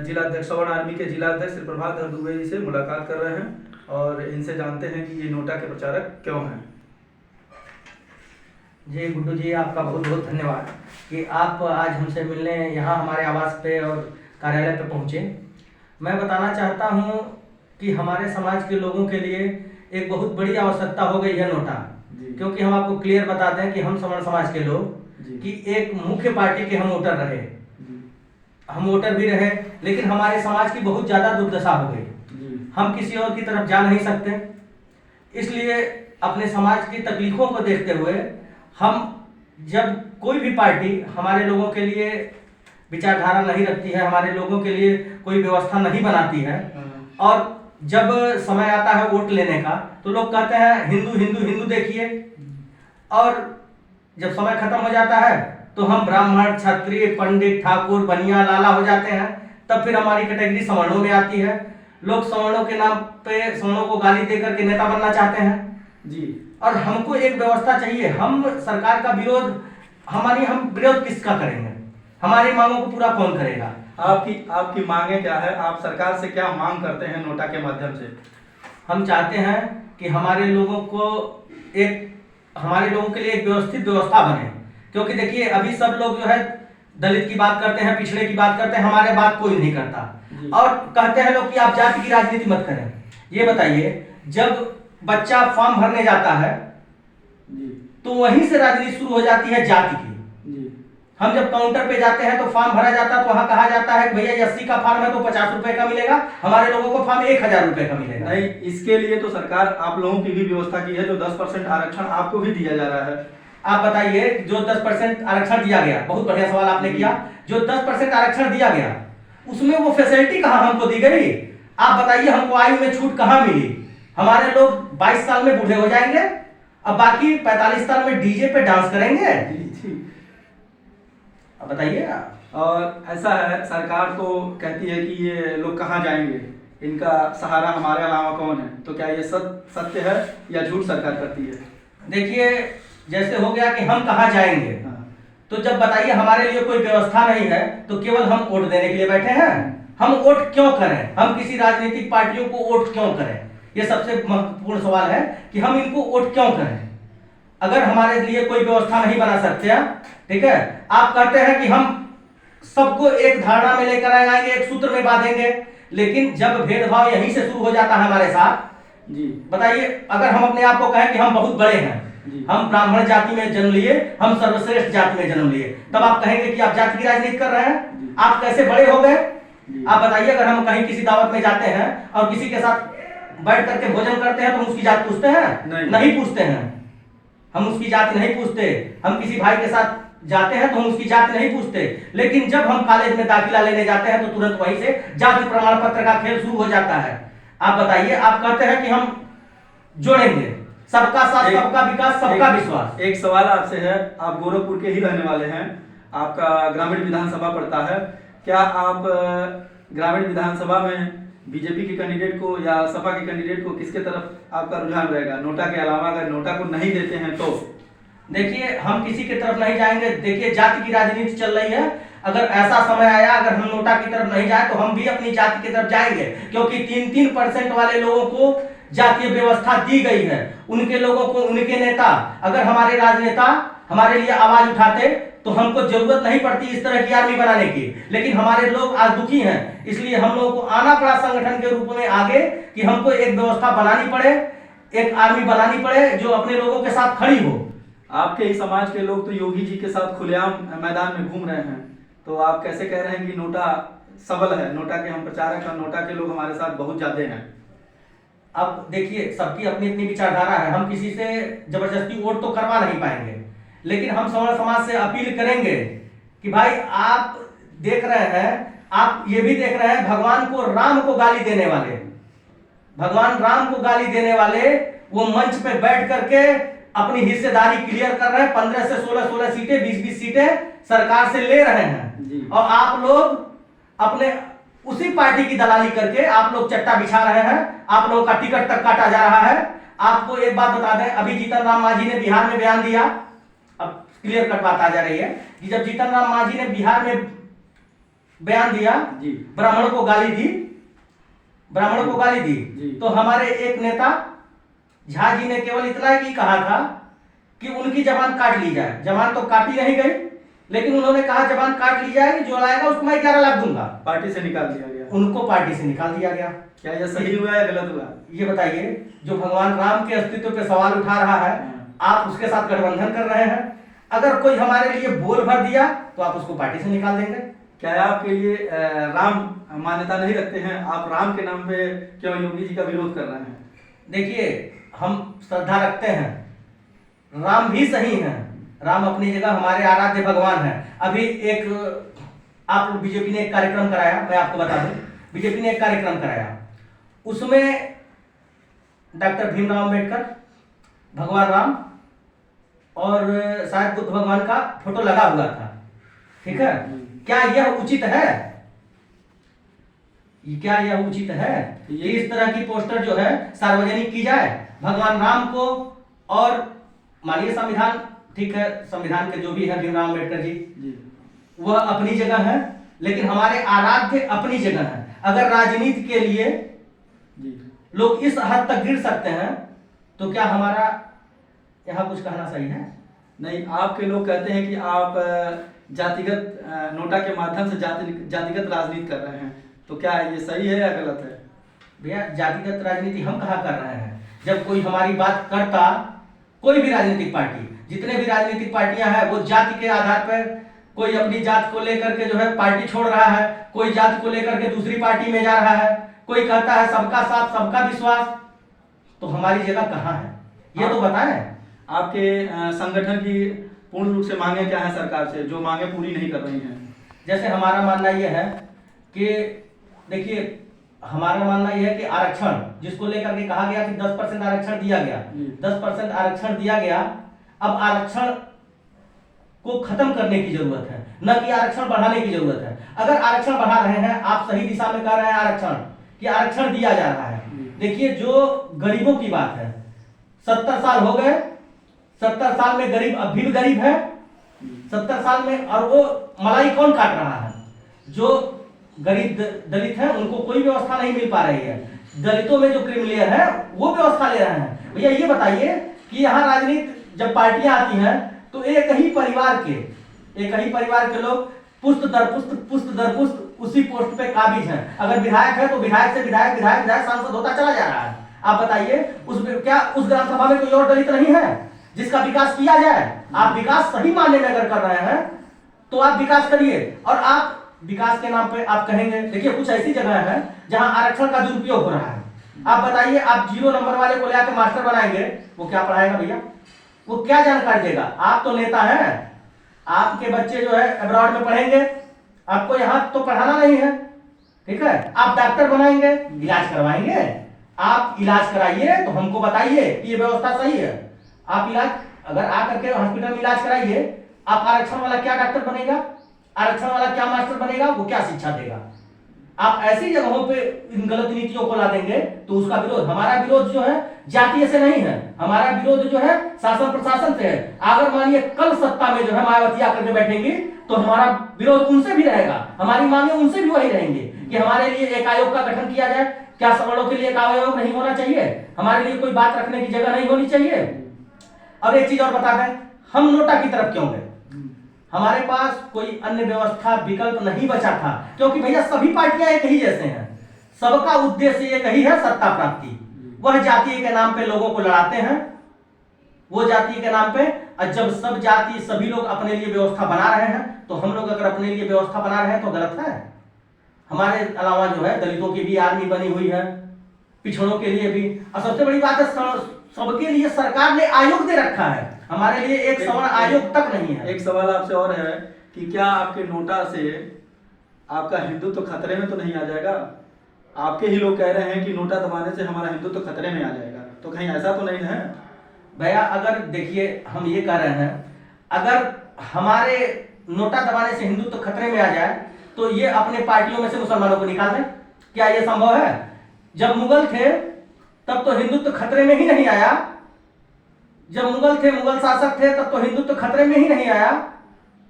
जिलाध्यक्ष सवर्ण आर्मी के जिलाध्यक्ष श्री प्रभात दुबे जी से मुलाकात कर रहे हैं और इनसे जानते हैं कि ये नोटा के प्रचारक क्यों हैं। जी गुड्डू जी, आपका बहुत बहुत धन्यवाद कि आप आज हमसे मिलने यहाँ हमारे आवास पे और कार्यालय पे पहुँचे। मैं बताना चाहता हूँ कि हमारे समाज के लोगों के लिए एक बहुत बड़ी आवश्यकता हो गई है नोटा, क्योंकि हम आपको क्लियर बता दें कि हम सवर्ण समाज के लोग कि एक मुख्य पार्टी के हम वोटर रहे, हम वोटर भी रहे, लेकिन हमारे समाज की बहुत ज़्यादा दुर्दशा हो गई। हम किसी और की तरफ जा नहीं सकते, इसलिए अपने समाज की तकलीफों को देखते हुए हम जब कोई भी पार्टी हमारे लोगों के लिए विचारधारा नहीं रखती है, हमारे लोगों के लिए कोई व्यवस्था नहीं बनाती है, और जब समय आता है वोट लेने का तो लोग कहते हैं हिंदू हिंदू हिंदू देखिए, और जब समय खत्म हो जाता है तो हम ब्राह्मण क्षत्रिय पंडित ठाकुर बनिया लाला हो जाते हैं। तब फिर हमारी कैटेगरी सवर्णों में आती है। लोग सवर्णों के नाम पे सवर्णों को गाली देकर के नेता बनना चाहते हैं जी। और हमको एक व्यवस्था चाहिए। हम सरकार का विरोध, हम विरोध किसका करेंगे? हमारी मांगों को पूरा कौन करेगा? आपकी मांगे क्या है? आप सरकार से क्या मांग करते हैं नोटा के माध्यम से? हम चाहते हैं कि हमारे लोगों के लिए एक व्यवस्थित व्यवस्था बने, क्योंकि देखिए अभी सब लोग जो है दलित की बात करते हैं, पिछड़े की बात करते हैं, हमारे बात कोई नहीं करता। और कहते हैं लोग कि आप जाति की राजनीति मत करें। ये बताइए, जब बच्चा फॉर्म भरने जाता है तो वहीं से राजनीति शुरू हो जाती है जाति की। हम जब काउंटर पे जाते हैं तो फॉर्म भरा जाता है तो वहां कहा जाता है भैया ये 80 का फॉर्म है तो 50 रुपए का मिलेगा, हमारे लोगों को फॉर्म 1000 रुपए का मिलेगा। नहीं, इसके लिए तो सरकार आप लोगों की भी व्यवस्था की है, जो 10% आरक्षण आपको भी दिया जा रहा है। आप बताइए, जो 10% आरक्षण दिया गया, बहुत बढ़िया सवाल आपने किया। जो 10% आरक्षण दिया गया उसमें वो फैसिलिटी कहाँ हमको दी गई? आप बताइए, हमको आयु में छूट कहाँ मिली? हमारे लोग 22 साल में बूढ़े हो जाएंगे, अब बाकी 45 साल में डीजे पे डांस करेंगे। अब बताइए। और ऐसा है, सरकार तो कहती है कि ये लोग कहाँ जाएंगे, इनका सहारा हमारे अलावा कौन है? तो क्या ये सत्य है या झूठ सरकार करती है? देखिए, जैसे हो गया कि हम कहाँ जाएंगे, तो जब बताइए हमारे लिए कोई व्यवस्था नहीं है तो केवल हम वोट देने के लिए बैठे हैं। हम वोट क्यों करें? हम किसी राजनीतिक पार्टियों को वोट क्यों करें? ये सबसे महत्वपूर्ण सवाल है कि हम इनको वोट क्यों करें अगर हमारे लिए कोई व्यवस्था नहीं बना सकते। ठीक है, आप कहते हैं कि हम सबको एक धारणा में लेकर आएंगे, एक सूत्र में बांधेंगे, लेकिन जब भेदभाव यहीं से शुरू हो जाता है हमारे साथ जी। बताइए, अगर हम अपने आप को कहें कि हम बहुत बड़े हैं, हम ब्राह्मण जाति में जन्म लिए, हम सर्वश्रेष्ठ जाति में जन्म लिए, तब आप कहेंगे कि आप जाति की राजनीति कर रहे हैं? आप कैसे बड़े हो गए? आप बताइए, अगर हम कहीं किसी दावत में जाते हैं और किसी के साथ बैठ करके भोजन करते हैं तो हम उसकी जात पूछते हैं? नहीं पूछते हैं, हम उसकी जाति नहीं पूछते। हम किसी भाई के साथ जाते हैं तो हम उसकी जाति नहीं पूछते, लेकिन जब हम कॉलेज में दाखिला लेने जाते हैं तो तुरंत वहीं से जाति प्रमाण पत्र का खेल शुरू हो जाता है। आप बताइए, आप कहते हैं कि हम जोड़ेंगे सबका साथ, सबका विकास, सबका विश्वास। एक सवाल आपसे है, आप गोरखपुर के ही रहने वाले हैं, आपका ग्रामीण विधानसभा पड़ता है, क्या आप ग्रामीण विधानसभा में बीजेपी के कैंडिडेट को या सपा के कैंडिडेट को किसके तरफ आपका रुझान रहेगा? नोटा के अलावा अगर नोटा को नहीं देते हैं तो? देखिए, हम किसी की तरफ नहीं जाएंगे। देखिए, जाति की राजनीति चल रही है, अगर ऐसा समय आया अगर हम नोटा की तरफ नहीं जाए तो हम भी अपनी जाति की तरफ जाएंगे, क्योंकि 3% वाले लोगों को जातीय व्यवस्था दी गई है। उनके लोगों को, उनके नेता, अगर हमारे राजनेता हमारे लिए आवाज उठाते तो हमको जरूरत नहीं पड़ती इस तरह की आर्मी बनाने की, लेकिन हमारे लोग आज दुखी हैं, इसलिए हम लोगों को आना पड़ा संगठन के रूप में आगे कि हमको एक व्यवस्था बनानी पड़े, एक आर्मी बनानी पड़े जो अपने लोगों के साथ खड़ी हो। आपके ही समाज के लोग तो योगी जी के साथ खुलेआम मैदान में घूम रहे हैं, तो आप कैसे कह रहे हैं कि नोटा सबल है? नोटा के हम प्रचारक हैं, नोटा के लोग हमारे साथ बहुत ज्यादा हैं। अब देखिए, सबकी अपनी अपनी विचारधारा है, हम किसी से जबरदस्ती वोट तो करवा नहीं पाएंगे, लेकिन हम सवर्ण समाज से अपील करेंगे कि भाई आप देख रहे हैं, आप ये भी देख रहे हैं, भगवान को गाली देने वाले, भगवान राम को गाली देने वाले वो मंच पे बैठ करके अपनी हिस्सेदारी क्लियर कर रहे हैं। 15 से 16 सीटें, 20 सीटें सरकार से ले रहे हैं, और आप लोग अपने उसी पार्टी की दलाली करके आप लोग चट्टा बिछा रहे हैं। आप लोगों का टिकट तक काटा जा रहा है। आपको एक बात बता दें, अभी जीतन राम मांझी ने बिहार में बयान दिया, अब क्लियर कट बात आ जा रही है कि जब जीतन राम मांझी ने बिहार में बयान दिया, जी ब्राह्मण को गाली दी, ब्राह्मण को गाली दी, जी। तो हमारे एक नेता झा जी ने केवल इतना ही कहा था कि उनकी जबान काट ली जाए। जबान तो काटी नहीं गई, लेकिन उन्होंने कहा जबान काट ली जाएगी, जो लाएगा उसको मैं 11 लाख दूंगा। पार्टी से निकाल दिया गया। उनको पार्टी से निकाल दिया गया। क्या यह सही हुआ या गलत हुआ? ये बताइए, जो भगवान राम के अस्तित्व पे सवाल उठा रहा है, आप उसके साथ गठबंधन कर रहे हैं। अगर कोई हमारे लिए बोल भर दिया तो आप उसको पार्टी से निकाल देंगे। क्या आपके लिए राम मान्यता नहीं रखते हैं? आप राम के नाम पे क्यों योगी जी का विरोध कर रहे हैं? देखिए, हम श्रद्धा रखते हैं, राम भी सही हैं, राम अपनी जगह हमारे आराध्य भगवान हैं। अभी एक आप बीजेपी ने एक कार्यक्रम कराया, मैं आपको बता दूं, बीजेपी ने एक कार्यक्रम कराया, उसमें डॉक्टर भीमराव अंबेडकर, भगवान राम और शायद बुद्ध भगवान का फोटो लगा हुआ था। ठीक है, क्या यह उचित है? क्या यह उचित है कि इस तरह की पोस्टर जो है सार्वजनिक की जाए? भगवान राम को और माननीय संविधान, ठीक है, संविधान के जो भी है भीमराव अंबेडकर जी, वह अपनी जगह है, लेकिन हमारे आराध्य अपनी जगह है। अगर राजनीति के लिए लोग इस हद तक गिर सकते हैं तो क्या हमारा यहाँ कुछ कहना सही है? नहीं, आपके लोग कहते हैं कि आप जातिगत नोटा के माध्यम से जातिगत राजनीति कर रहे हैं, तो क्या ये सही है या गलत है? भैया, जातिगत राजनीति हम कहाँ कर रहे हैं? जब कोई हमारी बात करता, कोई भी राजनीतिक पार्टी, जितने भी राजनीतिक पार्टियां हैं, वो जाति के आधार पर, कोई अपनी जात को लेकर के जो है पार्टी छोड़ रहा है, कोई जाति को लेकर के दूसरी पार्टी में जा रहा है, कोई कहता है सबका साथ सबका विश्वास। तो हमारी जगह कहाँ है, ये तो बताएं। आपके संगठन की पूर्ण रूप से मांगे क्या है सरकार से, जो मांगे पूरी नहीं कर रही हैं? जैसे हमारा मानना यह है कि देखिए, हमारा मानना यह है कि आरक्षण जिसको लेकर के कहा गया कि 10% आरक्षण दिया गया, 10% आरक्षण दिया गया, अब आरक्षण को खत्म करने की जरूरत है, न कि आरक्षण बढ़ाने की जरूरत है। अगर आरक्षण बढ़ा रहे हैं, आप सही दिशा में कह रहे हैं आरक्षण, कि आरक्षण दिया जा रहा है। देखिए, जो गरीबों की बात है, 70 साल हो गए, 70 साल में गरीब अब भी गरीब है, 70 साल में, और वो मलाई कौन काट रहा है? जो गरीब दलित हैं उनको कोई व्यवस्था नहीं मिल पा रही है। दलितों में जो क्रिमिनल है वो व्यवस्था ले रहे हैं। भैया, ये बताइए कि यहाँ राजनीति जब पार्टियां आती हैं तो एक ही परिवार के लोग पुस्त दर पुस्त उसी पोस्ट पे काबिज हैं। अगर विधायक है तो विधायक से विधायक सांसद होता चला जा रहा है। आप बताइए, क्या उस ग्राम सभा में कोई और दलित नहीं है जिसका विकास किया जाए? आप विकास सही मायने में अगर कर रहे हैं तो आप विकास करिए, और आप विकास के नाम पे आप कहेंगे। देखिए, कुछ ऐसी जगह है जहां आरक्षण का दुरुपयोग हो रहा है। आप बताइए, आप 0 नंबर वाले को लेकर मास्टर बनाएंगे, वो क्या पढ़ाएगा भैया? वो क्या जानकारी देगा? आप तो नेता हैं, आपके बच्चे जो है अब्रॉड में पढ़ेंगे, आपको यहाँ तो पढ़ाना नहीं है। ठीक है, आप डॉक्टर बनाएंगे, इलाज करवाएंगे, आप इलाज कराइए तो हमको बताइए कि ये व्यवस्था सही है। आप इलाज अगर आकर के हॉस्पिटल में इलाज कराइए, आप आरक्षण वाला क्या डॉक्टर बनेगा, आरक्षण वाला क्या मास्टर बनेगा, वो क्या शिक्षा देगा? आप ऐसी जगहों पे इन गलत नीतियों को ला देंगे तो उसका विरोध, हमारा विरोध जो है जातीय से नहीं है, हमारा विरोध जो है शासन प्रशासन से है। अगर मानिए कल सत्ता में जो है मायावती आकर के बैठेंगी तो हमारा विरोध उनसे भी रहेगा, हमारी मांगे उनसे भी वही रहेंगी कि हमारे लिए एक आयोग का गठन किया जाए। क्या सवर्णों के लिए एक आयोग नहीं होना चाहिए? हमारे लिए कोई बात रखने की जगह नहीं होनी चाहिए? और एक चीज और बता दें, हम नोटा की तरफ क्यों गए? हमारे पास कोई अन्य व्यवस्था विकल्प नहीं बचा था, क्योंकि भैया सभी पार्टियां एक ही जैसे हैं, सबका उद्देश्य एक ही है, सत्ता प्राप्ति। वह जाति के नाम पे लोगों को लड़ाते हैं, वो जाति के नाम पे। और जब सब जाति सभी लोग अपने लिए व्यवस्था बना रहे हैं तो हम लोग अगर अपने लिए व्यवस्था बना रहे हैं तो गलत है। हमारे अलावा जो है दलितों की भी आर्मी बनी हुई है, पिछड़ों के लिए भी, और सबसे बड़ी बात है सबके लिए सरकार ने आयोग दे रखा है, हमारे लिए एक सवर्ण आयोग तक नहीं है। एक सवाल आपसे और है कि क्या आपके नोटा से आपका हिंदुत्व तो खतरे में तो नहीं आ जाएगा? आपके ही लोग कह रहे हैं कि नोटा दबाने से हमारा हिंदुत्व तो खतरे में आ जाएगा, तो कहीं ऐसा तो नहीं है? भैया, अगर देखिए, हम ये कह रहे हैं, अगर हमारे नोटा दबाने से हिंदुत्व तो खतरे में आ जाए तो ये अपने पार्टियों में से मुसलमानों को निकाल दें। क्या ये संभव है? जब मुगल थे तब तो हिंदुत्व खतरे में ही नहीं आया, जब मुगल थे, मुगल शासक थे, तब तो हिंदुत्व खतरे में ही नहीं आया।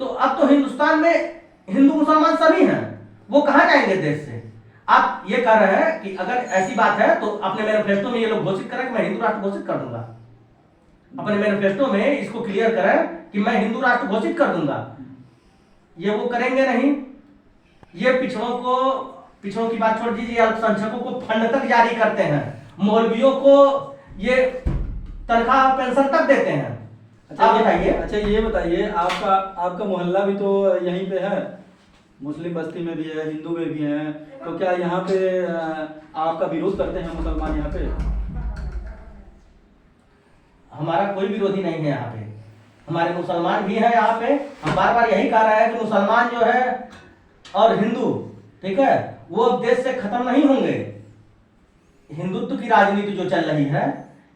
तो अब तो हिंदुस्तान में हिंदू मुसलमान सभी हैं, वो कहाँ जाएंगे देश से? आप ये कह रहे हैं कि अगर ऐसी बात है तो अपने मैनिफेस्टो में ये लोग घोषित करें कि मैं हिंदू राष्ट्र घोषित कर दूंगा। अपने मैनिफेस्टो में इसको क्लियर करें कि मैं हिंदू राष्ट्र घोषित कर दूंगा। ये वो करेंगे नहीं। ये पिछड़ों की बात छोड़ दीजिए, अल्पसंख्यकों को फंड तक जारी करते हैं, मौलवियों को ये तनख्वाह पेंशन तक देते हैं। आप बताइए। अच्छा ये बताइए, आपका मोहल्ला भी तो यहीं पे है, मुस्लिम बस्ती में भी है, हिंदू में भी है, तो क्या यहाँ पे आपका विरोध करते हैं मुसलमान यहाँ पे? हमारा कोई विरोधी नहीं है यहाँ पे, हमारे मुसलमान भी हैं यहाँ पे। हम बार बार यही कह रहे हैं कि मुसलमान जो है और हिंदू, ठीक है, वो देश से खत्म नहीं होंगे। हिंदुत्व की राजनीति जो चल रही है,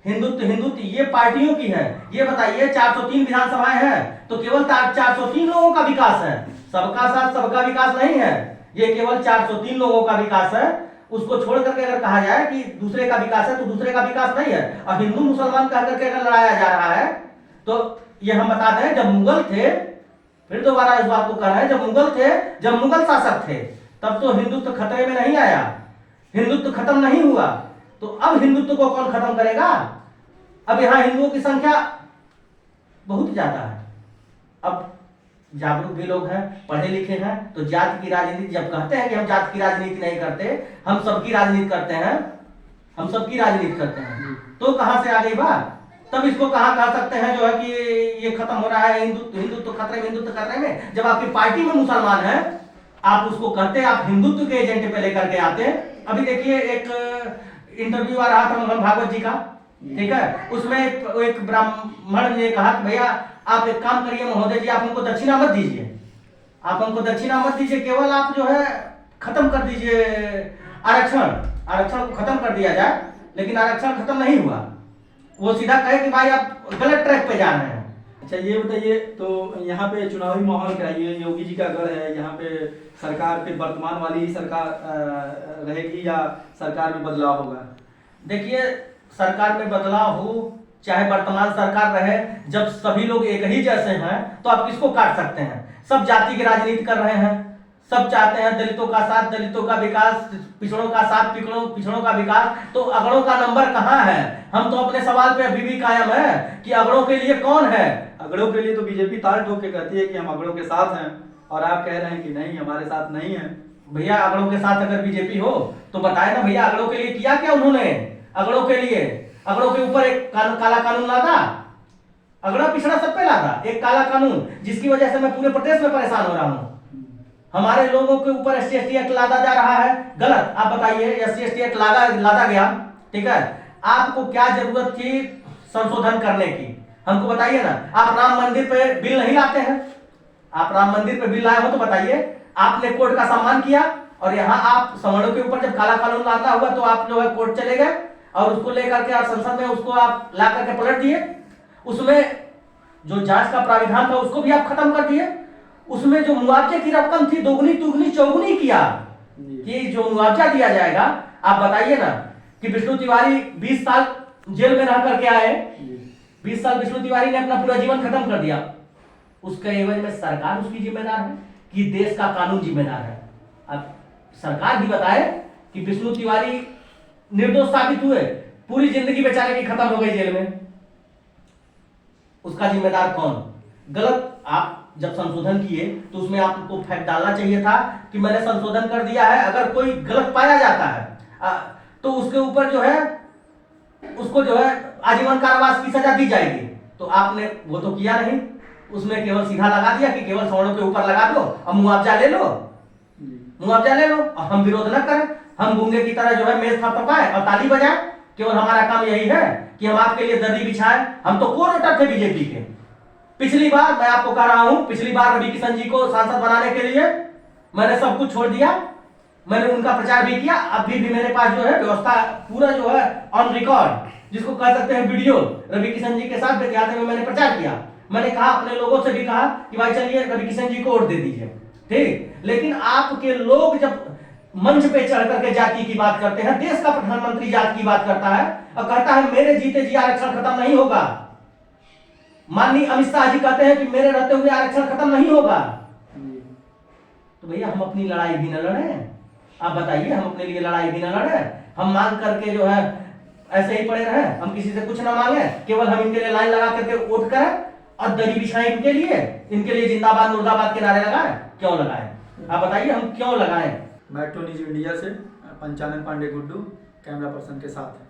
हिंदुत्व ये पार्टियों की है। ये बताइए 403 विधानसभाएं हैं तो केवल 403 लोगों का विकास है, सबका साथ सबका विकास नहीं है। ये केवल 403 लोगों का विकास है। उसको छोड़ करके अगर कहा जाए कि दूसरे का विकास है तो दूसरे का विकास नहीं है। और हिंदू मुसलमान कह करके अगर लड़ाया जा रहा है तो ये हम बता दें, जब मुगल थे, फिर दोबारा इस बात को कह रहे हैं, जब मुगल शासक थे तब तो हिंदुत्व खतरे में नहीं आया, हिंदुत्व खत्म नहीं हुआ। तो अब हिंदुत्व को कौन खत्म करेगा? अब यहां हिंदुओं की संख्या बहुत ज्यादा है। अब जागरूक भी लोग हैं, पढ़े लिखे हैं, तो जात की राजनीति जब कहते हैं कि हम जात की राजनीति नहीं करते, हम सबकी राजनीति करते हैं, हम सबकी राजनीति करते हैं, तो कहां से आ गई बात? तब इसको कहां कह सकते हैं जो है कि ये खत्म हो रहा है, हिंदुत्व खतरे में। जब आपकी पार्टी में मुसलमान है, आप उसको कहते हैं, आप हिंदुत्व के एजेंडे पे लेकर के आते हैं। अभी देखिए एक इंटरव्यू आ रहा था मोहन भागवत जी का, ठीक है, उसमें एक ब्राह्मण ने कहा कि भैया आप एक काम करिए महोदय जी, आप हमको दक्षिणा मत दीजिए, आप हमको दक्षिणा मत दीजिए, केवल आप जो है खत्म कर दीजिए आरक्षण को खत्म कर दिया जाए। लेकिन आरक्षण खत्म नहीं हुआ, वो सीधा कहे कि भाई आप गलत ट्रैक पे जा रहे हैं। अच्छा ये बताइए, तो यहाँ पे चुनावी माहौल क्या है? ये योगी जी का गढ़ है, यहाँ पे सरकार पे वर्तमान वाली ही सरकार रहेगी या सरकार में बदलाव होगा? देखिए, सरकार में बदलाव हो चाहे वर्तमान सरकार रहे, जब सभी लोग एक ही जैसे हैं तो आप किसको काट सकते हैं? सब जाति की राजनीति कर रहे हैं, सब चाहते हैं दलितों का साथ, दलितों का विकास, पिछड़ों का साथ, पिछड़ों का विकास। तो अगड़ों का नंबर कहाँ है? हम तो अपने सवाल पे अभी भी कायम है कि अगड़ों के लिए कौन है? अगड़ों के लिए तो बीजेपी ताल ठोक के कहती है कि हम अगड़ों के साथ हैं, और आप कह रहे हैं कि नहीं हमारे साथ नहीं है। भैया अगड़ों के साथ अगर बीजेपी हो तो बताए ना भैया, अगड़ों के लिए किया क्या उन्होंने? अगड़ों के लिए, अगड़ों के ऊपर एक काला कानून लादा, अगड़ा पिछड़ा सब पे लादा एक काला कानून, जिसकी वजह से मैं पूरे प्रदेश में परेशान हो रहा हूँ। हमारे लोगों के ऊपर SC/ST एक्ट लादा जा रहा है, गलत। आप बताइए, SC/ST एक्ट लादा गया, ठीक है, आपको क्या जरूरत थी संशोधन करने की? हमको बताइए ना। आप राम मंदिर पे बिल नहीं लाते हैं, आप राम मंदिर पे बिल लाए हो तो बताइए। आपने कोर्ट का सम्मान किया और यहाँ आप सवर्णों के ऊपर जब काला कानून लादा हुआ तो आप जो है कोर्ट चले गए और उसको लेकर के आप संसद में उसको आप ला करके पलट दिए। उसमें जो जांच का प्राविधान था उसको भी आप खत्म कर दिए। उसमें जो मुआवजे की रकम थी दोगुनी तुगनी चौगुनी किया कि जो मुआवजा दिया जाएगा। आप बताइए ना कि विष्णु तिवारी 20 साल जेल में रह करके आए, 20 साल विष्णु तिवारी ने अपना पूरा जीवन खत्म कर दिया, उसके एवज में सरकार उसकी जिम्मेदार है कि देश का कानून जिम्मेदार है? अब सरकार भी बताए कि विष्णु तिवारी निर्दोष साबित हुए, पूरी जिंदगी बेचारे की खत्म हो गई जेल में, उसका जिम्मेदार कौन? गलत। आप जब संशोधन किए तो उसमें आपको फैक्ट डालना चाहिए था कि मैंने संशोधन कर दिया है, अगर कोई गलत पाया जाता है तो उसके ऊपर जो है उसको जो है आजीवन कारावास की सजा दी जाएगी। तो आपने वो तो किया नहीं, उसमें केवल सीधा लगा दिया कि केवल सवर्णों के ऊपर लगा दो और मुआवजा ले लो, मुआवजा ले लो और हम विरोध न करें, हम गूंगे की तरह जो है मेज थपथपाएं और ताली बजाएं। केवल हमारा काम यही है कि हम आपके लिए दर्दी बिछाएं। हम तो कोर वोटर थे बीजेपी के। पिछली बार मैं आपको कह रहा हूं, पिछली बार रवि किशन जी को सांसद बनाने के लिए मैंने सब कुछ छोड़ दिया, मैंने उनका प्रचार भी किया। अभी भी मेरे पास जो है व्यवस्था पूरा जो है ऑन रिकॉर्ड, जिसको कह सकते हैं वीडियो, रवि किशन जी के साथ बैठे हुए मैंने प्रचार किया। मैंने कहा, अपने लोगों से भी कहा कि भाई चलिए रवि किशन जी को वोट दे दीजिए, ठीक। लेकिन आपके लोग जब मंच पे चढ़ करके जाति की बात करते हैं, देश का प्रधानमंत्री जाति की बात करता है और कहता है मेरे जीते जी आरक्षण खत्म नहीं होगा। माननीय अमित शाह जी कहते हैं कि मेरे रहते हुए आरक्षण खत्म नहीं होगा। तो भैया हम अपनी लड़ाई भी न लड़े। आप बताइए, हम अपने लिए लड़ाई भी न लड़े, हम मांग करके जो है ऐसे ही पड़े रहे, हम किसी से कुछ ना मांगे, केवल हम इनके लिए लाइन लगा करके वोट करें और दरी बिछाएं इनके लिए जिंदाबाद मुर्दाबाद के नारे लगाएं? क्यों लगाएं? आप बताइए, हम क्यों लगाएं? मेट्रो न्यूज इंडिया से पंचानन पांडे गुड्डू कैमरा पर्सन के साथ।